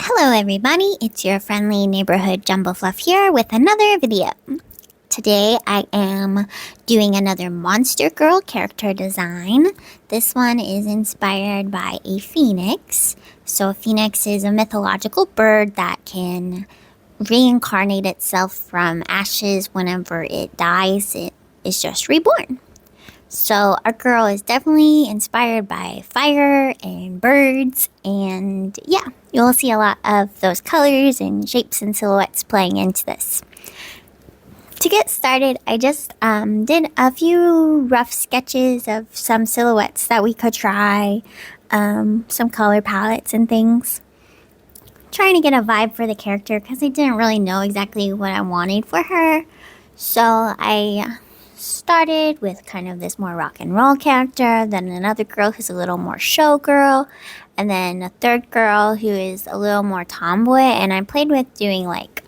Hello everybody, it's your friendly neighborhood Jumbo Fluff here with another video. Today I am doing another Monster Girl character design. This one is inspired by a phoenix. So a phoenix is a mythological bird that can reincarnate itself from ashes whenever it dies. It is just reborn. So our girl is definitely inspired by fire and birds, and yeah, you'll see a lot of those colors and shapes and silhouettes playing into this. To get started, I just did a few rough sketches of some silhouettes that we could try, some color palettes and things. Trying to get a vibe for the character because I didn't really know exactly what I wanted for her. So I started with kind of this more rock and roll character, then another girl who's a little more showgirl, and then a third girl who is a little more tomboy, and I played with doing like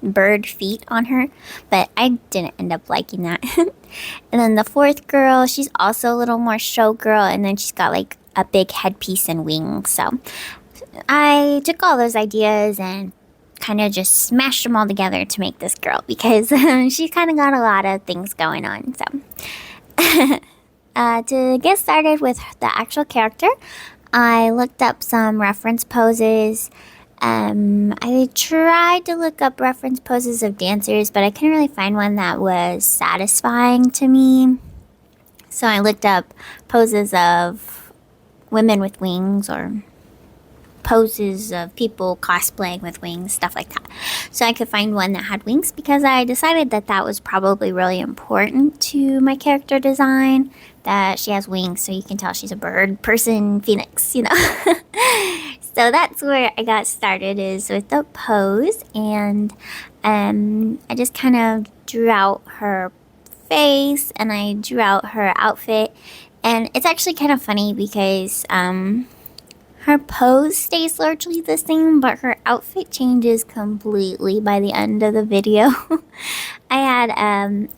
bird feet on her, but I didn't end up liking that. And then the fourth girl, she's also a little more showgirl, and then she's got like a big headpiece and wings. So I took all those ideas and kind of just smashed them all together to make this girl because she's kind of got a lot of things going on. So to get started with the actual character, I looked up some reference poses. I tried to look up reference poses of dancers, but I couldn't really find one that was satisfying to me. So I looked up poses of women with wings or poses of people cosplaying with wings, stuff like that. So I could find one that had wings because I decided that that was probably really important to my character design, that she has wings so you can tell she's a bird person, phoenix, you know. So that's where I got started, is with the pose, and I just kind of drew out her face and I drew out her outfit. And it's actually kind of funny because her pose stays largely the same, but her outfit changes completely by the end of the video. I had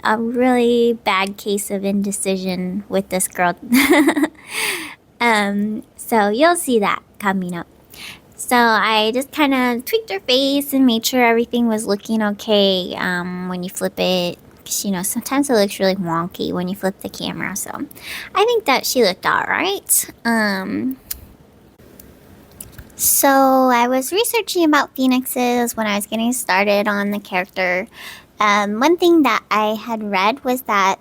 a really bad case of indecision with this girl. So you'll see that coming up. So I just kind of tweaked her face and made sure everything was looking okay when you flip it. Because, you know, sometimes it looks really wonky when you flip the camera. So I think that she looked alright. So I was researching about phoenixes when I was getting started on the character. One thing that I had read was that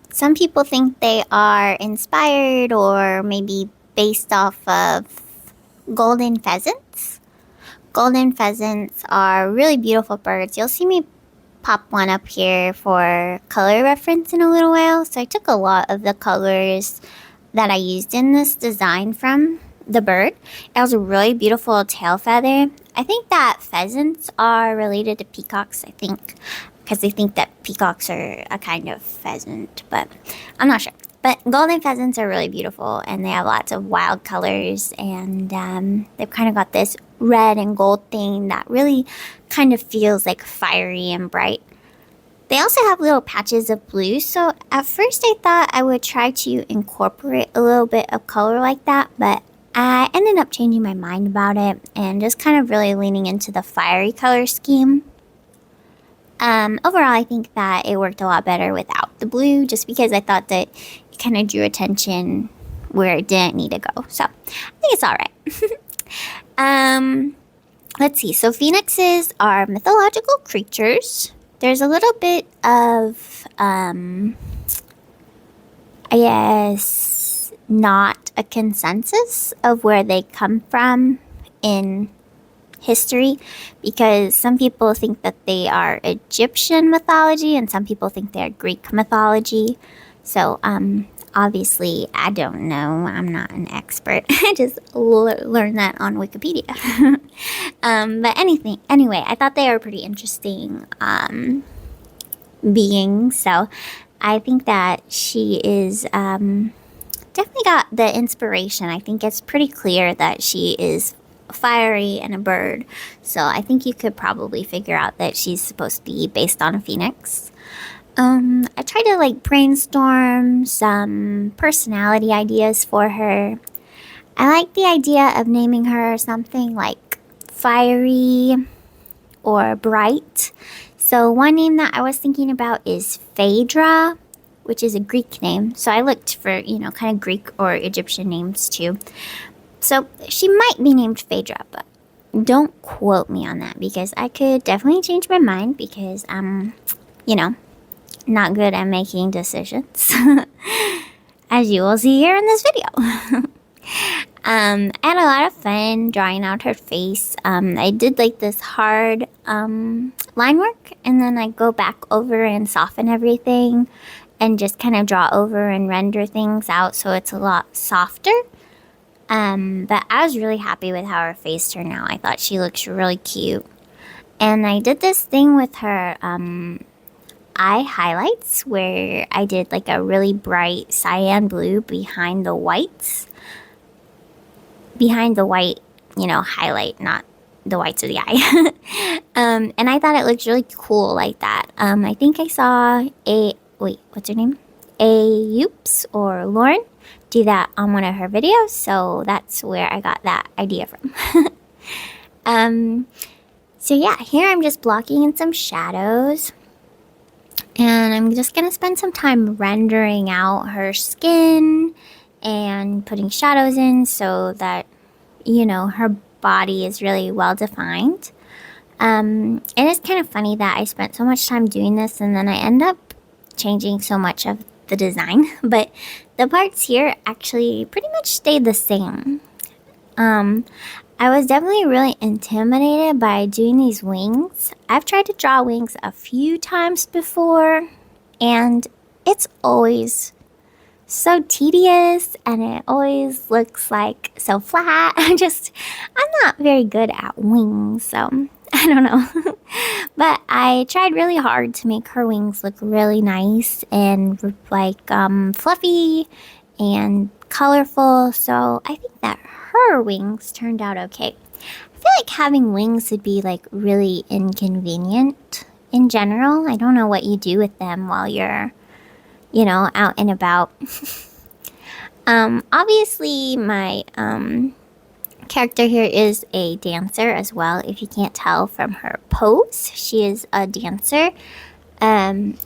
some people think they are inspired or maybe based off of golden pheasants. Golden pheasants are really beautiful birds. You'll see me pop one up here for color reference in a little while. So I took a lot of the colors that I used in this design from the bird. It has a really beautiful tail feather. I think that pheasants are related to peacocks, I think, because they think that peacocks are a kind of pheasant, but I'm not sure. But golden pheasants are really beautiful, and they have lots of wild colors, and they've kind of got this red and gold thing that really kind of feels like fiery and bright. They also have little patches of blue, so at first I thought I would try to incorporate a little bit of color like that, but I ended up changing my mind about it and just kind of really leaning into the fiery color scheme. Overall, I think that it worked a lot better without the blue, just because I thought that it kind of drew attention where it didn't need to go. So I think it's all right. Let's see. So phoenixes are mythological creatures. There's a little bit of, I guess, not a consensus of where they come from in history, because some people think that they are Egyptian mythology and some people think they're Greek mythology. So obviously I don't know, I'm not an expert. I just learned that on Wikipedia. But anyway, I thought they were pretty interesting beings. So I think that she is definitely got the inspiration. I think it's pretty clear that she is fiery and a bird, so I think you could probably figure out that she's supposed to be based on a phoenix. I tried to like brainstorm some personality ideas for her. I like the idea of naming her something like fiery or bright. So one name that I was thinking about is Phaedra, which is a Greek name. So I looked for, kind of Greek or Egyptian names too. So she might be named Phaedra, but don't quote me on that because I could definitely change my mind because I'm, not good at making decisions, as you will see here in this video. I had a lot of fun drawing out her face. I did like this hard line work, and then I go back over and soften everything and just kind of draw over and render things out so it's a lot softer. But I was really happy with how her face turned out. I thought she looks really cute. And I did this thing with her eye highlights where I did like a really bright cyan blue behind the whites. Behind the white, highlight, not the whites of the eye. And I thought it looked really cool like that. I think I saw what's her name? Oops or Lauren do that on one of her videos, so that's where I got that idea from. So yeah, here I'm just blocking in some shadows, and I'm just gonna spend some time rendering out her skin and putting shadows in so that, her body is really well defined. And it's kind of funny that I spent so much time doing this and then I end up changing so much of the design, but the parts here actually pretty much stayed the same. I was definitely really intimidated by doing these wings. I've tried to draw wings a few times before, and it's always so tedious, and it always looks like so flat. I'm not very good at wings, so I don't know. But I tried really hard to make her wings look really nice and like fluffy and colorful, so I think that her wings turned out okay. I feel like having wings would be like really inconvenient in general. I don't know what you do with them while you're, out and about. Obviously my character here is a dancer as well. If you can't tell from her pose, she is a dancer. And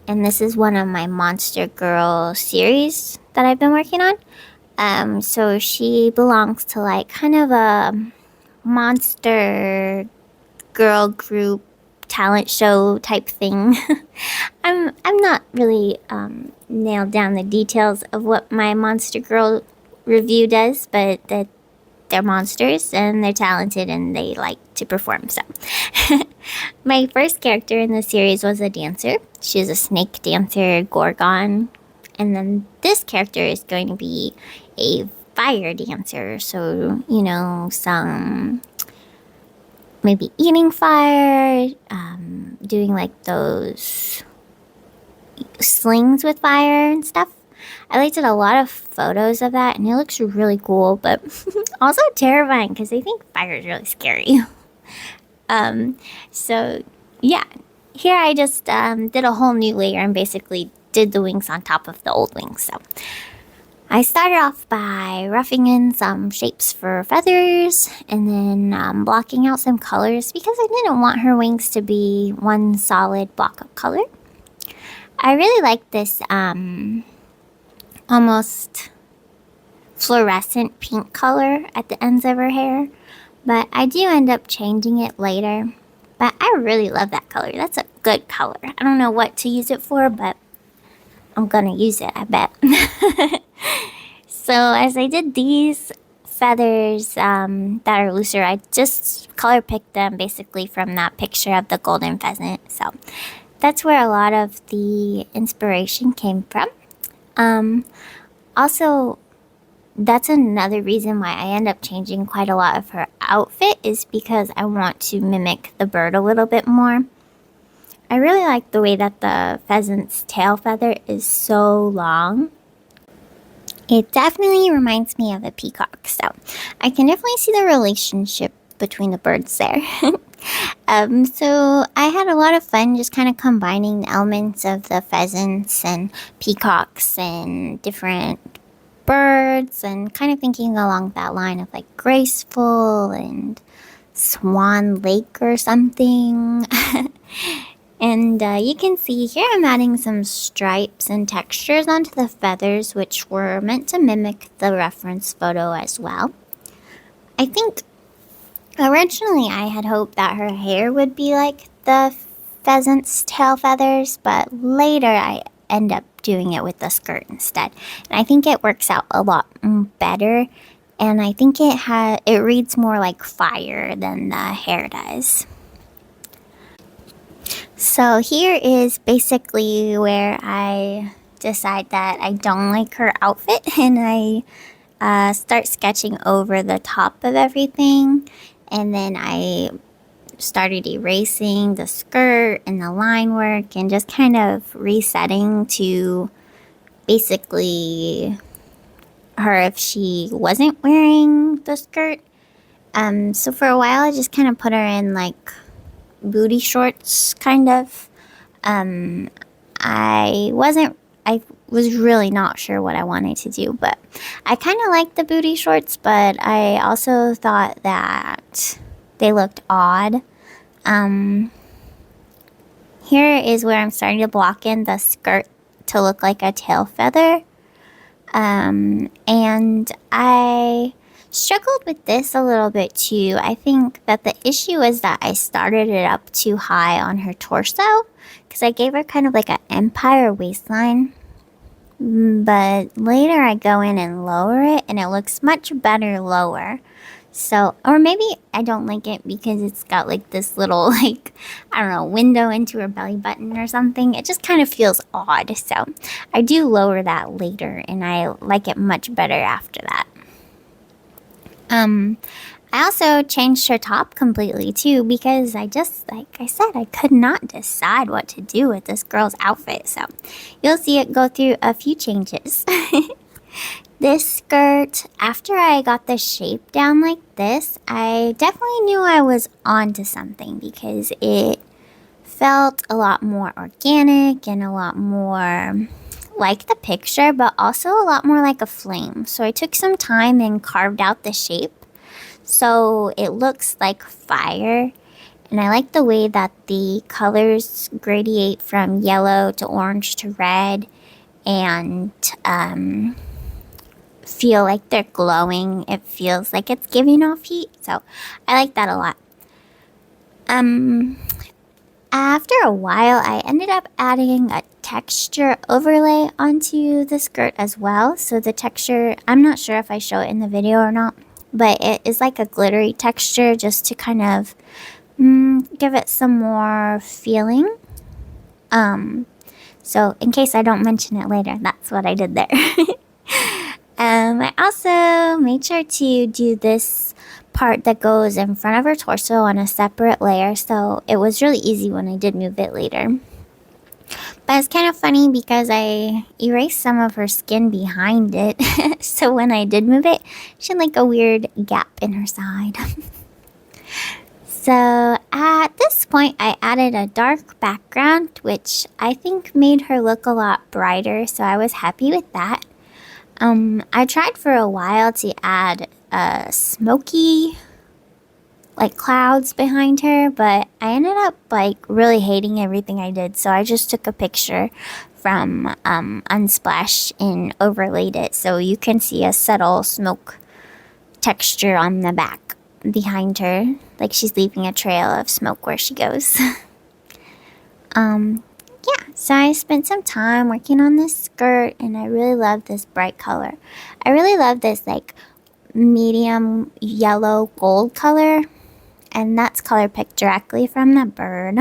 this is one of my Monster Girl series that I've been working on. So she belongs to like kind of a monster girl group talent show type thing. I'm not really nailed down the details of what my Monster Girl review does, but they're monsters and they're talented and they like to perform. So my first character in the series was a dancer. She's a snake dancer, Gorgon. And then this character is going to be a fire dancer. So, some maybe eating fire, doing like those slings with fire and stuff. I looked at a lot of photos of that and it looks really cool, but also terrifying because I think fire is really scary. So yeah, here I just did a whole new layer and basically did the wings on top of the old wings. So I started off by roughing in some shapes for feathers and then blocking out some colors because I didn't want her wings to be one solid block of color. I really like this almost fluorescent pink color at the ends of her hair, but I do end up changing it later. But I really love that color. That's a good color. I don't know what to use it for, but I'm gonna use it, I bet. So as I did these feathers that are looser, I just color picked them basically from that picture of the golden pheasant. So that's where a lot of the inspiration came from. Also, that's another reason why I end up changing quite a lot of her outfit is because I want to mimic the bird a little bit more. I really like the way that the pheasant's tail feather is so long. It definitely reminds me of a peacock, so I can definitely see the relationship between the birds there. So I had a lot of fun just kind of combining the elements of the pheasants and peacocks and different birds and kind of thinking along that line of like graceful and Swan Lake or something. And you can see here I'm adding some stripes and textures onto the feathers, which were meant to mimic the reference photo as well. I think originally I had hoped that her hair would be like the pheasant's tail feathers, but later I end up doing it with the skirt instead. And I think it works out a lot better, and I think it reads more like fire than the hair does. So here is basically where I decide that I don't like her outfit, and I start sketching over the top of everything, and then I started erasing the skirt and the line work and just kind of resetting to basically her if she wasn't wearing the skirt. So for a while I just kind of put her in like booty shorts, kind of. I was really not sure what I wanted to do, but I kind of liked the booty shorts, but I also thought that they looked odd. Here is where I'm starting to block in the skirt to look like a tail feather. And I struggled with this a little bit too. I think that the issue is that I started it up too high on her torso, because I gave her kind of like an empire waistline. But later I go in and lower it, and it looks much better lower. So, or maybe I don't like it because it's got like this little, like, I don't know, window into her belly button or something. It just kind of feels odd. So I do lower that later, and I like it much better after that. I also changed her top completely too, because I just, like I said, I could not decide what to do with this girl's outfit. So you'll see it go through a few changes. This skirt, after I got the shape down like this, I definitely knew I was onto something, because it felt a lot more organic and a lot more like the picture, but also a lot more like a flame. So I took some time and carved out the shape so it looks like fire. And I like the way that the colors gradiate from yellow to orange to red, and feel like they're glowing. It feels like it's giving off heat, so I like that a lot. After a while, I ended up adding a texture overlay onto the skirt as well. So the texture, I'm not sure if I show it in the video or not, but it is like a glittery texture, just to kind of give it some more feeling. So in case I don't mention it later, that's what I did there. I also made sure to do this part that goes in front of her torso on a separate layer, so it was really easy when I did move it later. But it's kind of funny because I erased some of her skin behind it, so when I did move it, she had like a weird gap in her side. So at this point, I added a dark background, which I think made her look a lot brighter, so I was happy with that. I tried for a while to add smoky, like, clouds behind her, but I ended up, like, really hating everything I did, so I just took a picture from Unsplash and overlaid it, so you can see a subtle smoke texture on the back behind her, like she's leaving a trail of smoke where she goes. Yeah, so I spent some time working on this skirt, and I really love this bright color. I really love this, like, medium yellow gold color, and that's color picked directly from the bird.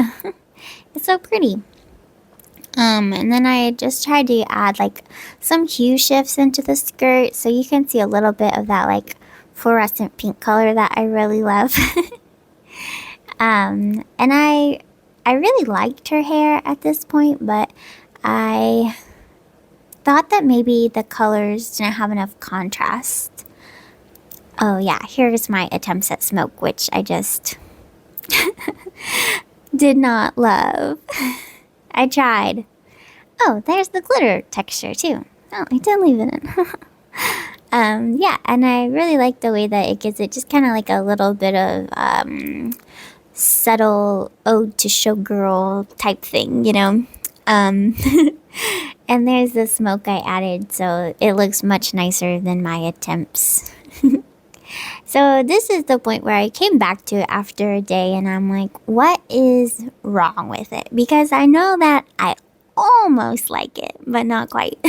It's so pretty. And then I just tried to add, like, some hue shifts into the skirt, so you can see a little bit of that, like, fluorescent pink color that I really love. And I really liked her hair at this point, but I thought that maybe the colors didn't have enough contrast. Oh yeah, here's my attempts at smoke, which I just did not love. I tried. Oh, there's the glitter texture too. Oh, I did leave it in. Yeah, and I really like the way that it gives it just kind of like a little bit of subtle ode to showgirl type thing, you know? Um, and there's the smoke I added, so it looks much nicer than my attempts. So this is the point where I came back to it after a day and I'm like, what is wrong with it? Because I know that I almost like it, but not quite.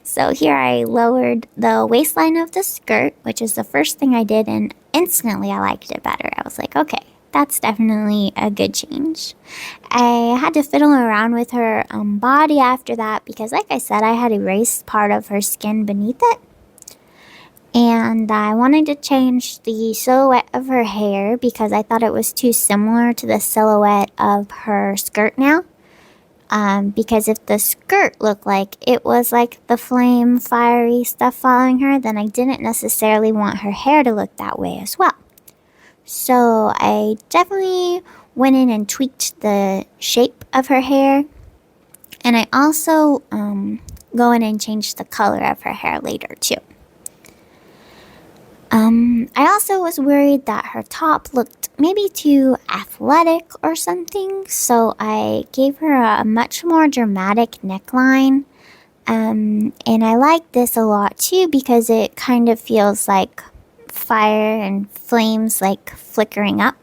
So here I lowered the waistline of the skirt, which is the first thing I did, and instantly I liked it better. I was like, okay, that's definitely a good change. I had to fiddle around with her body after that because, like I said, I had erased part of her skin beneath it. And I wanted to change the silhouette of her hair because I thought it was too similar to the silhouette of her skirt now. Because if the skirt looked like it was like the flame, fiery stuff following her, then I didn't necessarily want her hair to look that way as well. So I definitely went in and tweaked the shape of her hair. And I also go in and changed the color of her hair later too. I also was worried that her top looked maybe too athletic or something, so I gave her a much more dramatic neckline. And I like this a lot too because it kind of feels like fire and flames like flickering up.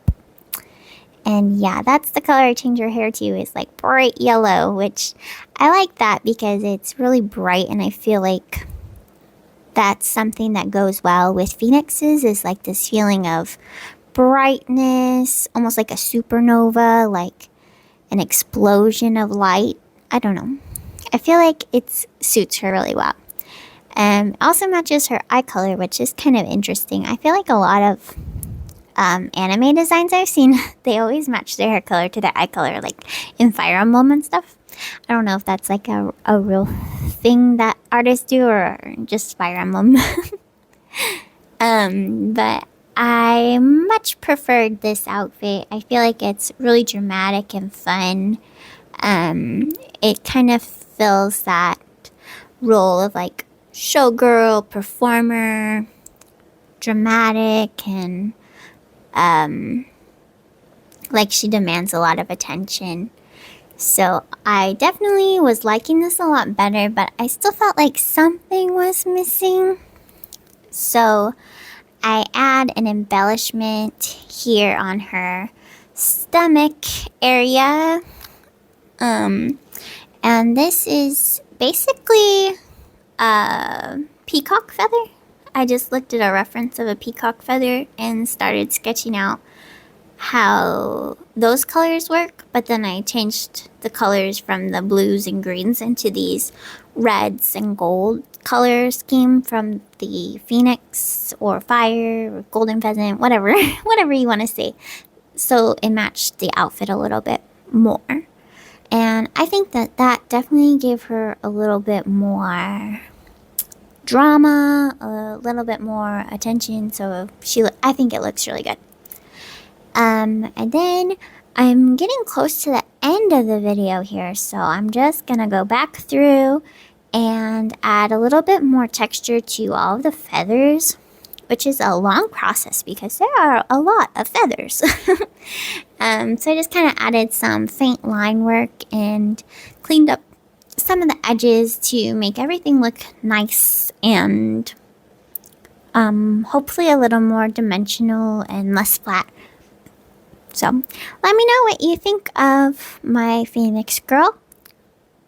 And yeah, that's the color I changed her hair to, is like bright yellow, which I like that because it's really bright and I feel like that's something that goes well with phoenixes, is like this feeling of brightness, almost like a supernova, like an explosion of light. I don't know. I feel like it suits her really well. Also matches her eye color, which is kind of interesting. I feel like a lot of anime designs I've seen, they always match their hair color to their eye color, like in Fire Emblem and stuff. I don't know if that's like a real thing that artists do or just Fire Emblem. But I much preferred this outfit. I feel like it's really dramatic and fun. It kind of fills that role of like showgirl, performer, dramatic, and like she demands a lot of attention. So I definitely was liking this a lot better, but I still felt like something was missing. So I add an embellishment here on her stomach area. And this is basically a peacock feather. I just looked at a reference of a peacock feather and started sketching out how those colors work, but then I changed the colors from the blues and greens into these reds and gold color scheme from the phoenix or fire or golden pheasant, whatever you want to say. So it matched the outfit a little bit more. And I think that definitely gave her a little bit more drama, a little bit more attention. So I think it looks really good. And then I'm getting close to the end of the video here, so I'm just gonna go back through and add a little bit more texture to all of the feathers, which is a long process because there are a lot of feathers. So I just kind of added some faint line work and cleaned up some of the edges to make everything look nice and hopefully a little more dimensional and less flat. So let me know what you think of my Phoenix girl.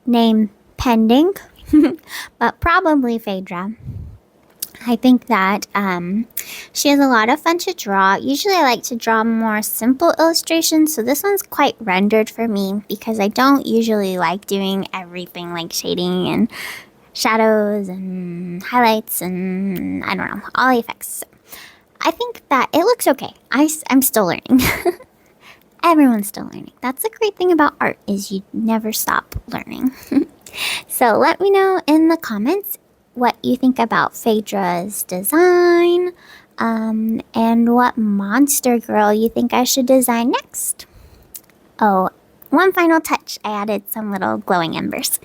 Name pending, but probably Phaedra. I think that she has a lot of fun to draw. Usually I like to draw more simple illustrations, so this one's quite rendered for me because I don't usually like doing everything like shading and shadows and highlights and I don't know, all the effects. So I think that it looks okay. I'm still learning. Everyone's still learning. That's the great thing about art, is you never stop learning. So let me know in the comments what you think about Phaedra's design, and what monster girl you think I should design next. Oh, one final touch. I added some little glowing embers.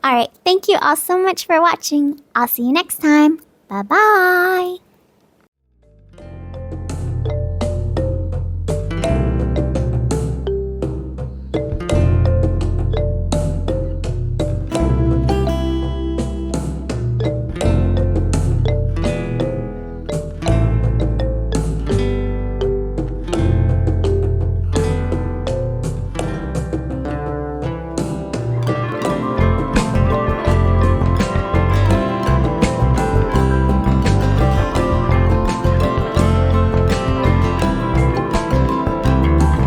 Alright, thank you all so much for watching. I'll see you next time. Bye-bye!